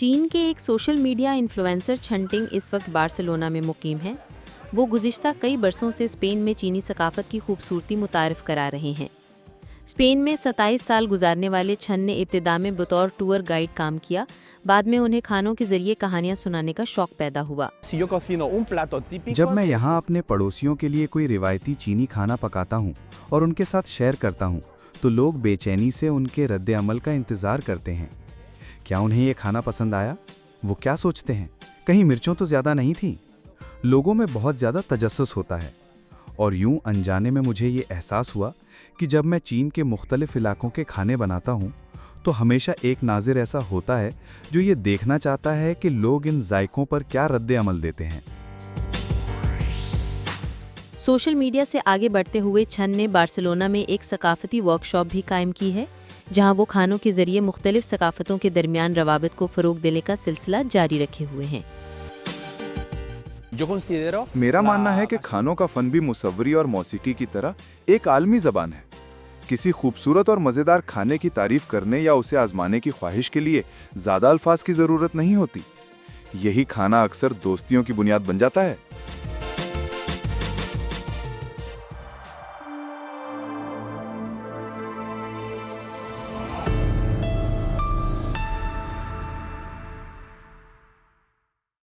चीन के एक सोशल मीडिया इन्फ्लुएंसर छनटिंग इस वक्त बार्सिलोना में मुकीम हैं। वो गुज़िश्ता कई बरसों से स्पेन में चीनी सकाफत की खूबसूरती मुतारिफ करा रहे हैं। स्पेन में 27 साल गुजारने वाले छन ने इब्तिदा में बतौर टूर गाइड काम किया। बाद में उन्हें खानों के जरिए कहानियां सुनाने का शौक पैदा हुआ। जब मैं यहाँ अपने पड़ोसियों के लिए कोई रिवायती चीनी खाना पकाता हूँ और उनके साथ शेयर करता हूँ, तो लोग बेचैनी से उनके रद्द अमल का इंतज़ार करते हैं। क्या उन्हें ये खाना पसंद आया? वो क्या सोचते हैं? कहीं मिर्चों तो ज़्यादा नहीं थी? लोगों में बहुत ज़्यादा तजस्सुस होता है। और यूं अनजाने में मुझे ये एहसास हुआ कि जब मैं चीन के मुख्तलिफ इलाकों के खाने बनाता हूँ, तो हमेशा एक नाज़िर ऐसा होता है जो ये देखना चाहता है कि लोग इन जायकों पर क्या रद्द अमल देते हैं। सोशल मीडिया से आगे बढ़ते हुए छन ने बार्सिलोना में एक सकाफती वर्कशॉप भी कायम की है, जहां वो खानों के जरिए मुख्तलिफ सकाफतों के दरमियान रवाबित को फ़रोग देने का सिलसिला जारी रखे हुए हैं। मेरा मानना है कि खानों का फन भी मुसव्वरी और मौसीकी की तरह एक आलमी ज़बान है। किसी खूबसूरत और मज़ेदार खाने की तारीफ करने या उसे आजमाने की ख्वाहिश के लिए ज़्यादा अल्फाज की ज़रूरत नहीं होती। यही खाना अक्सर दोस्तियों की बुनियाद बन जाता है।